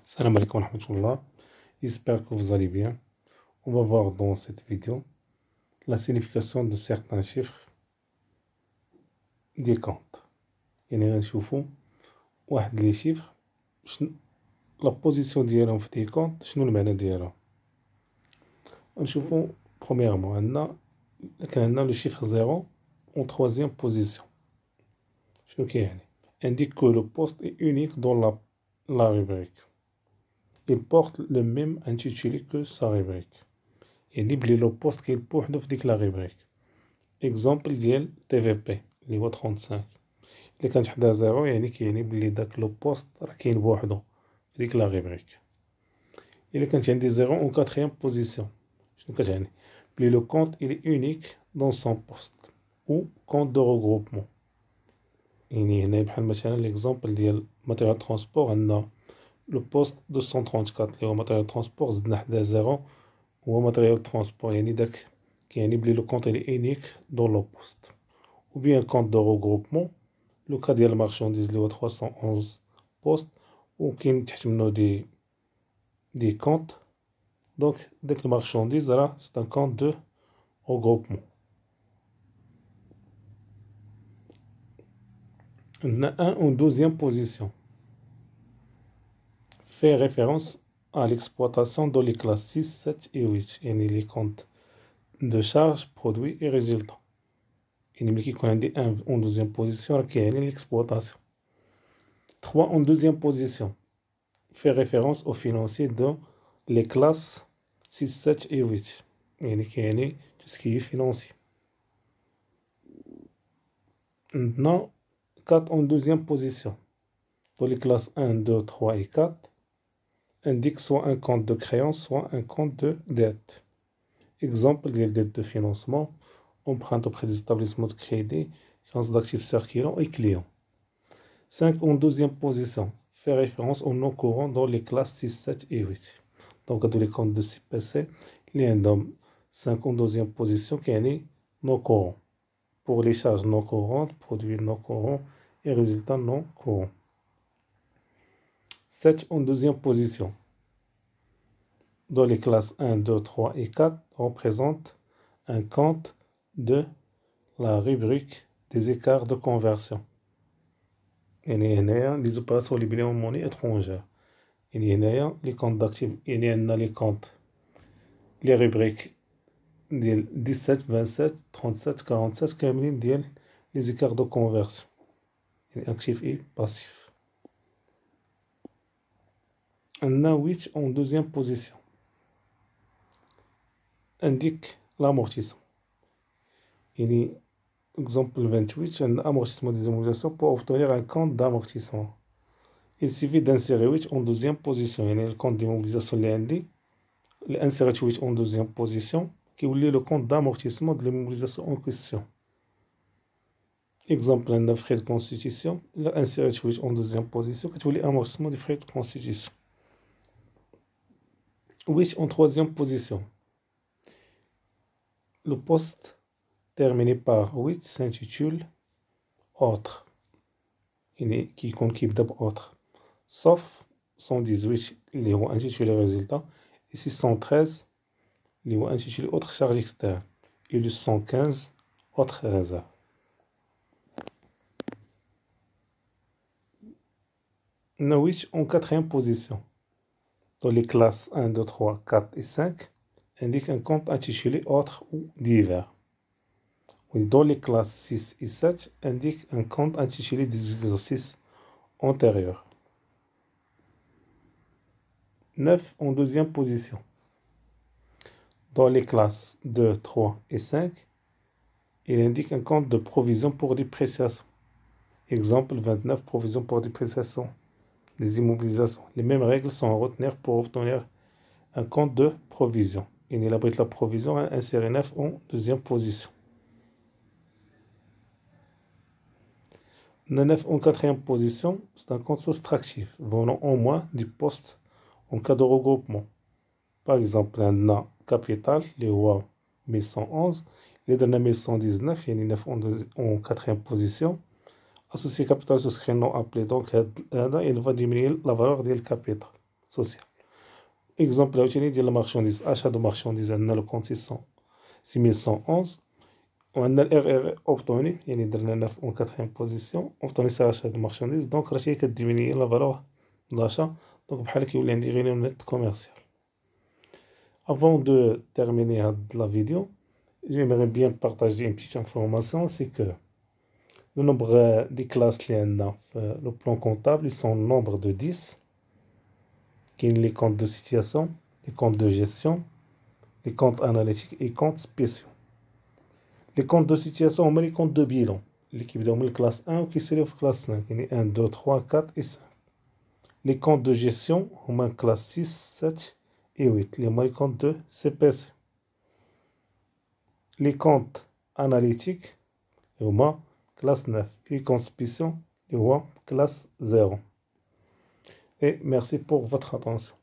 Salam alaikum wa rahmatullah. J'espère que vous allez bien. On va voir dans cette vidéo la signification de certains chiffres des comptes. يعني غنشوفو واحد لي chiffres la position ديالهم في des comptes شنو المعنى ديالهم. غنشوفو premièrement كان عندنا le chiffre 0 en troisième position. شنو كيعني؟ indique que le poste est unique dans la rubrique. Il porte le même intitulé que sa rubrique. يعني بلي لو بوست كاين بوحدو في ديك لا ريبريك. اكزومبل ديال تي في بي اللي هو 35 اللي كانت حداه زيرو يعني كيعني بلي داك لو بوست راه كاين بوحدو في ديك لا ريبريك. الا كانت عندي زيرو اون كاتريام بوزيسيون شنو كتعني؟ بلي لو كونت الي اونيك دون سون بوست او كونت دو روغروبمون. يعني هنا بحال مثلا ليكزومبل ديال ماتيريال ترونسبور عندنا لو بوست 234 اللي هو ماتيريال ترونسبور زدنا حداه زيرو هو ماتريال ترونسبور يعني داك كيعني بلي لو كونت الي اونيك دون لو بوست ou bien compte de regroupement لو كا ديال المارشانديز اللي هو 311 بوست وكاين تحت منو دي كونت دونك داك المارشانديز راه سي ان كونت دو regroupement. عندنا un en deuxième position fait référence à l'exploitation dans les classes 6, 7 et 8 يعني les comptes de charge, produits et résultats. يعني ملي كيكون عندي 1 en deuxième position راه كيعني l'exploitation. 3 en deuxième position fait référence aux financiers dans les classes 6, 7 et 8 يعني كيعني tout ce qui est financier. Maintenant 4 en deuxième position dans les classes 1, 2, 3 et 4 indique soit un compte de créance soit un compte de dette. Exemple des dettes de financement, emprunte auprès des établissements de crédit, créance d'actifs circulants et clients. 5 en deuxième position fait référence aux non courants dans les classes 6, 7 et 8. Donc dans les comptes de CPC, il y a un homme 5 en deuxième position qui est non courant. Pour les charges non courantes, produits non courants et résultats non courants. 7 en deuxième position dans les classes 1, 2, 3 et 4 représente un compte de la rubrique des écarts de conversion. يعني هنايا لي زوبيراسيون اللي بينهم موني اترونجير يعني هنايا لي كونت داكتيف يعني عندنا لي كونت لي روبريك ديال 17 27 37 47 كاملين ديال لي زيكار دو كونفيرسيون يعني اكتيف اي باسيف. عندنا 8 اون دوزيام بوزيسيون انديك لامورتيسمون يعني exemple 28 عندنا amortissement des immobilisations pour obtenir un compte d'amortissement. Il suffit d'insérer 8 en deuxième position يعني le compte d'immobilisation اللي عندي اللي انسيريت 8 en deuxième position كيولي le compte d'amortissement de l'immobilisation en question. Exemple عندنا frais de constitution إلا انسيريت 8 en deuxième position كتولي amortissement des frais de constitution. 8 en troisième position le poste terminé par 8 s'intitule autre يعني كيكون كيبدا بautre sauf 118 اللي هو intitulé résultat et 613 اللي هو intitulé autre charge externe et le 115 autre réserve. Nawich en quatrième position dans les classes 1, 2, 3, 4 et 5 indique un compte intitulé autre ou divers. Et dans les classes 6 et 7 indique un compte intitulé des exercices antérieurs. 9 en deuxième position dans les classes 2, 3 et 5 il indique un compte de provision pour dépréciation. Exemple 29 provision pour dépréciation des immobilisations. Les mêmes règles sont à retenir pour obtenir un compte de provision. Il abrite la provision à insérer 9 en deuxième position. 9 en quatrième position, c'est un compte soustractif venant au moins du poste en cas de regroupement. Par exemple, un capital, les rois 1111, les derniers 1119, il y a 9 en quatrième position. Associé capital souscrit non appelé, donc il va diminuer la valeur du capital. social. Exemple عاوتاني ديال المارشانديز achat de marchandises عندنا le compte 6111 وعندنا ال RR obtenu يعني درنا لنا في 4e position obtenu c'est achat de marchandises donc راه هي كديميني لا فالور d'achat donc بحال كيولي عندي غير نت كوميرسيال. Avant de terminer la vidéo, j'aimerais bien partager une petite information, c'est que le nombre des classes le plan comptable, ils sont au nombre de 10, qui sont les comptes de situation, les comptes de gestion, les comptes analytiques et les comptes spéciaux. Les comptes de situation, on met les comptes de bilan. L'équipe de classe 1 ou qui s'élève classe 5, il y a 1, 2, 3, 4 et 5. Les comptes de gestion, on met classe 6, 7 et 8. Les comptes de CPC. Les comptes analytiques, on met classe 9. Les comptes spéciaux, on met classe 0. Et merci pour votre attention.